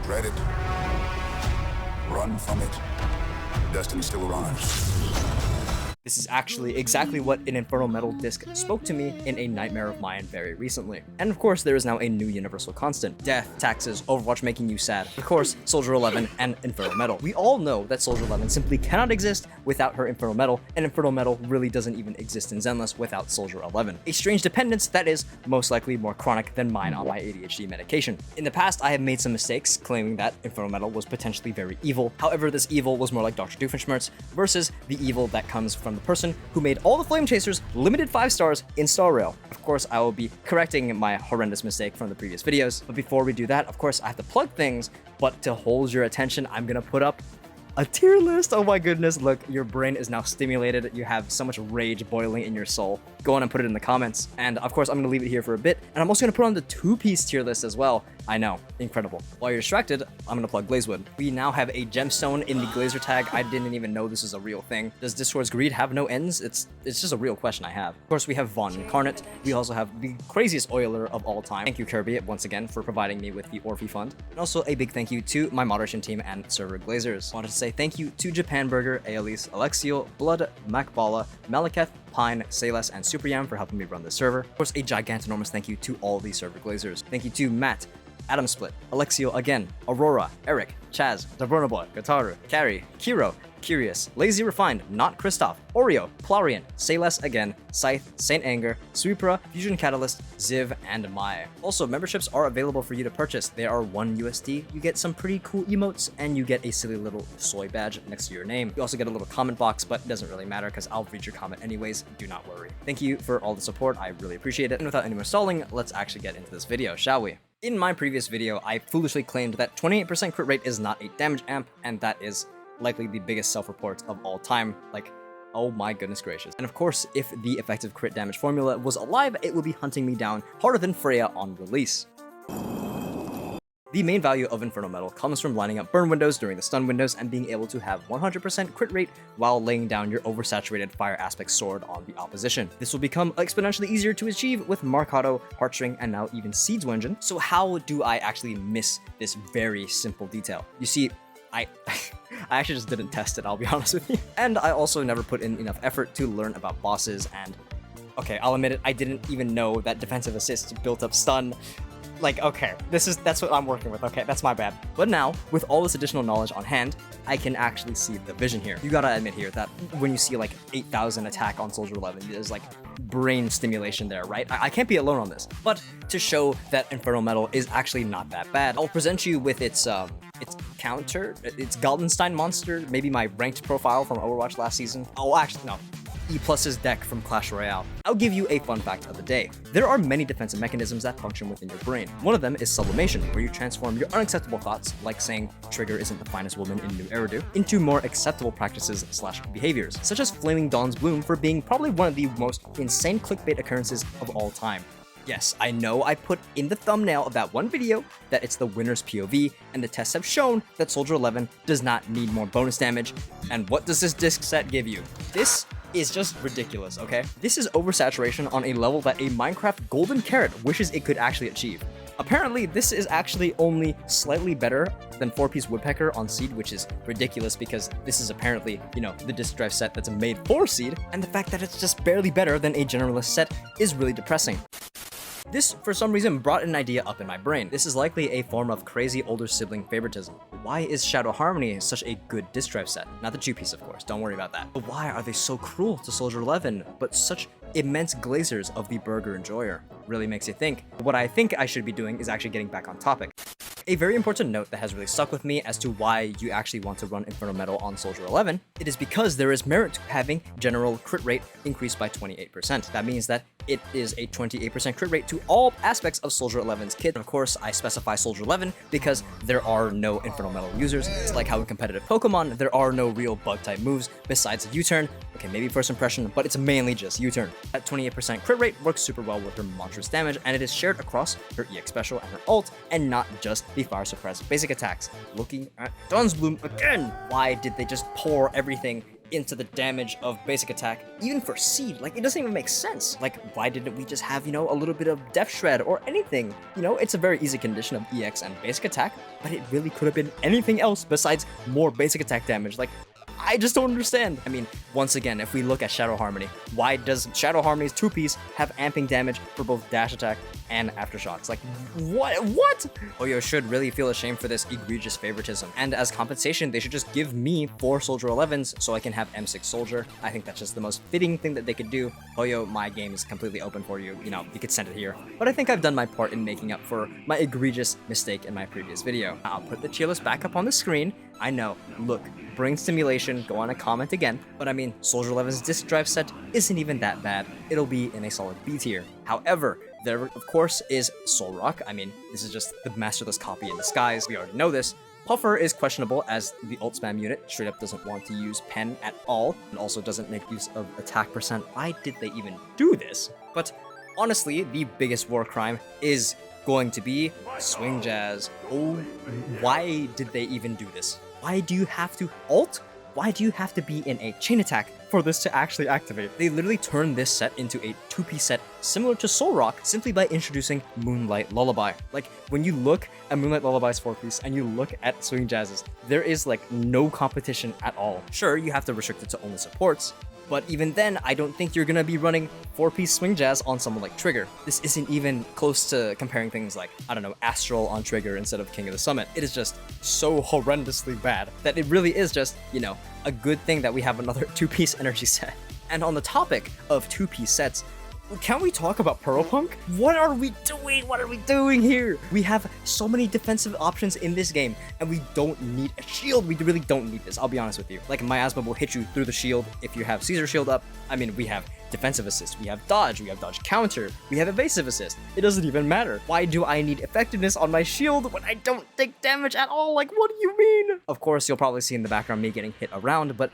Dread it. Run from it. Destiny still arrives. This is actually exactly what an Infernal Metal disc spoke to me in a nightmare of mine very recently. And of course, there is now a new universal constant. Death, taxes, Overwatch making you sad. Of course, Soldier 11 and Infernal Metal. We all know that Soldier 11 simply cannot exist without her Infernal Metal, and Infernal Metal really doesn't even exist in Zenless without Soldier 11. A strange dependence that is most likely more chronic than mine on my ADHD medication. In the past, I have made some mistakes claiming that Infernal Metal was potentially very evil. However, this evil was more like Dr. Doofenshmirtz versus the evil that comes from the person who made all the Flame Chasers limited 5 stars in Star Rail. Of course, I will be correcting my horrendous mistake from the previous videos, but before we do that, of course, I have to plug things, but to hold your attention, I'm gonna put up a tier list. Oh my goodness, look, your brain is now stimulated. You have so much rage boiling in your soul. Go on and put it in the comments. And of course, I'm gonna leave it here for a bit. And I'm also gonna put on the 2-piece tier list as well. I know, incredible. While you're distracted, I'm gonna plug Glazewood. We now have a gemstone in the Glazer tag. I didn't even know this is a real thing. Does Discord's greed have no ends? It's just a real question I have. Of course, we have Vaughn Incarnate. We also have the craziest oiler of all time. Thank you, Kirby, once again for providing me with the Orphe Fund. And also a big thank you to my moderation team and server Glazers. Wanted to say thank you to Japan Burger, Aelise, Alexiel, Blood, Macbala, Maleketh, Pine, Sayles, and Superyam for helping me run this server. Of course, a gigantinormous thank you to all these server Glazers. Thank you to Matt, Adam Split, Alexiel again, Aurora, Eric, Chaz, Daburnaboy, Gataru, Carrie, Kiro, Curious, Lazy Refined, Not Christoph, Oreo, Plarian, Sayles again, Scythe, Saint Anger, Sweepra, Fusion Catalyst, Ziv, and Mai. Also, memberships are available for you to purchase. They are 1 USD. You get some pretty cool emotes, and you get a silly little soy badge next to your name. You also get a little comment box, but it doesn't really matter because I'll read your comment anyways. Do not worry. Thank you for all the support. I really appreciate it. And without any more stalling, let's actually get into this video, shall we? In my previous video, I foolishly claimed that 28% crit rate is not a damage amp, and that is likely the biggest self-report of all time. Like, oh my goodness gracious. And of course, if the effective crit damage formula was alive, it would be hunting me down harder than Freya on release. The main value of Infernal Metal comes from lining up burn windows during the stun windows and being able to have 100% crit rate while laying down your oversaturated fire aspect sword on the opposition. This will become exponentially easier to achieve with Marcato, Heartstring, and now even Seeds Engine. So how do I actually miss this very simple detail? You see, I actually just didn't test it, I'll be honest with you. And I also never put in enough effort to learn about bosses, and okay, I'll admit it, I didn't even know that defensive assist built up stun. Like, okay, that's what I'm working with, okay, that's my bad. But now, with all this additional knowledge on hand, I can actually see the vision here. You gotta admit here that when you see like 8,000 attack on Soldier 11, there's like brain stimulation there, right? I can't be alone on this. But to show that Infernal Metal is actually not that bad, I'll present you with its counter, its Galdenstein monster, maybe my ranked profile from Overwatch last season. Oh, actually, no. E+'s deck from Clash Royale. I'll give you a fun fact of the day. There are many defensive mechanisms that function within your brain. One of them is sublimation, where you transform your unacceptable thoughts, like saying Trigger isn't the finest woman in New Eridu, into more acceptable practices / behaviors, such as Flaming Dawn's Bloom for being probably one of the most insane clickbait occurrences of all time. Yes, I know I put in the thumbnail of that one video that it's the winner's POV, and the tests have shown that Soldier 11 does not need more bonus damage. And what does this disc set give you? This is just ridiculous, okay? This is oversaturation on a level that a Minecraft golden carrot wishes it could actually achieve. Apparently, this is actually only slightly better than 4-piece Woodpecker on Seed, which is ridiculous because this is apparently, you know, the disc drive set that's made for Seed, and the fact that it's just barely better than a generalist set is really depressing. This, for some reason, brought an idea up in my brain. This is likely a form of crazy older sibling favoritism. Why is Shadow Harmony such a good disc drive set? Not the 2-piece, of course, don't worry about that. But why are they so cruel to Soldier 11, but such immense glazers of the Burger Enjoyer? Really makes you think. What I think I should be doing is actually getting back on topic. A very important note that has really stuck with me as to why you actually want to run Infernal Metal on Soldier 11, it is because there is merit to having general crit rate increased by 28%. That means that it is a 28% crit rate to all aspects of Soldier 11's kit. Of course, I specify Soldier 11 because there are no Infernal Metal users. It's like how in competitive Pokemon, there are no real bug-type moves besides U-Turn. Okay, maybe First Impression, but it's mainly just U-Turn. That 28% crit rate works super well with her monstrous damage, and it is shared across her EX Special and her ult, and not just the Fire Suppress basic attacks. Looking at Dawn's Bloom again! Why did they just pour everything into the damage of basic attack, even for seed. Like, it doesn't even make sense. Like, why didn't we just have, a little bit of depth shred or anything? It's a very easy condition of EX and basic attack, but it really could have been anything else besides more basic attack damage. Like, I just don't understand. I mean, once again, if we look at Shadow Harmony, why does Shadow Harmony's 2-piece have amping damage for both dash attack and aftershocks? Like, what? Oyo should really feel ashamed for this egregious favoritism. And as compensation, they should just give me 4 Soldier 11s so I can have M6 Soldier. I think that's just the most fitting thing that they could do. Oyo, my game is completely open for you. You could send it here. But I think I've done my part in making up for my egregious mistake in my previous video. I'll put the tier list back up on the screen. I know, look, brain stimulation, go on a comment again, but I mean, Soldier 11's disk drive set isn't even that bad. It'll be in a solid B tier. However, there, of course, is Solrock. I mean, this is just the masterless copy in disguise. We already know this. Puffer is questionable as the ult spam unit straight up doesn't want to use pen at all, and also doesn't make use of attack percent. Why did they even do this? But honestly, the biggest war crime is going to be Swing Jazz. Oh, why did they even do this? Why do you have to ult? Why do you have to be in a chain attack for this to actually activate? They literally turned this set into a 2-piece set similar to Solrock simply by introducing Moonlight Lullaby. Like, when you look at Moonlight Lullaby's 4-piece and you look at Swing Jazz's, there is like no competition at all. Sure, you have to restrict it to only supports, but even then, I don't think you're gonna be running 4-piece Swing Jazz on someone like Trigger. This isn't even close to comparing things like, I don't know, Astral on Trigger instead of King of the Summit. It is just so horrendously bad that it really is just, a good thing that we have another 2-piece energy set. And on the topic of 2-piece sets, can we talk about Punk? What are we doing? What are we doing here? We have so many defensive options in this game, and we don't need a shield. We really don't need this, I'll be honest with you. Like, Miasma will hit you through the shield if you have Caesar shield up. I mean, we have defensive assist, we have dodge counter, we have evasive assist. It doesn't even matter. Why do I need effectiveness on my shield when I don't take damage at all? Like, what do you mean? Of course, you'll probably see in the background me getting hit around, but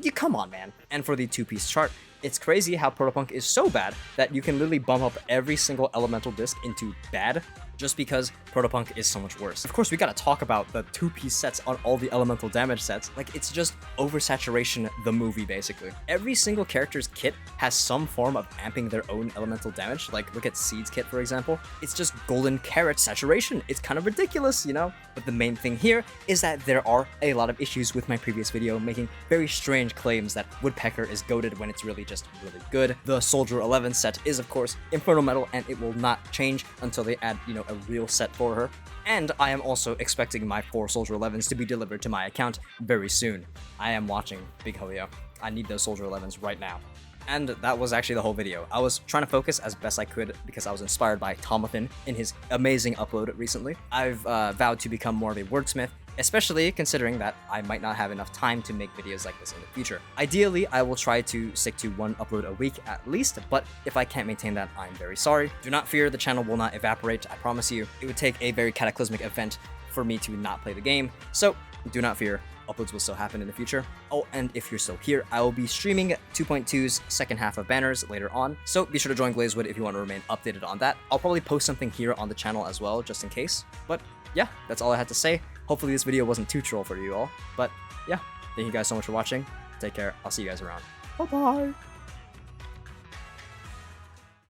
you come on, man. And for the 2-piece chart, it's crazy how Protopunk is so bad that you can literally bump up every single elemental disc into bad just because Protopunk is so much worse. Of course, we gotta talk about the 2-piece sets on all the elemental damage sets. Like, it's just oversaturation the movie, basically. Every single character's kit has some form of amping their own elemental damage. Like, look at Seed's kit, for example. It's just golden carrot saturation. It's kind of ridiculous, But the main thing here is that there are a lot of issues with my previous video making very strange claims that Woodpecker is goated when it's really just really good. The Soldier 11 set is, of course, Infernal Metal, and it will not change until they add, a real set for her. And I am also expecting my 4 Soldier 11s to be delivered to my account very soon. I am watching Big Hoyo. I need those Soldier 11s right now. And that was actually the whole video. I was trying to focus as best I could because I was inspired by Tomathan in his amazing upload recently. I've vowed to become more of a wordsmith, especially considering that I might not have enough time to make videos like this in the future. Ideally, I will try to stick to 1 upload a week at least, but if I can't maintain that, I'm very sorry. Do not fear, the channel will not evaporate, I promise you. It would take a very cataclysmic event for me to not play the game, so do not fear. Uploads will still happen in the future. Oh, and if you're still here, I will be streaming 2.2's second half of Banners later on, so be sure to join Glazewood if you want to remain updated on that. I'll probably post something here on the channel as well, just in case. But yeah, that's all I had to say. Hopefully this video wasn't too troll for you all, but yeah, thank you guys so much for watching. Take care, I'll see you guys around. Bye-bye!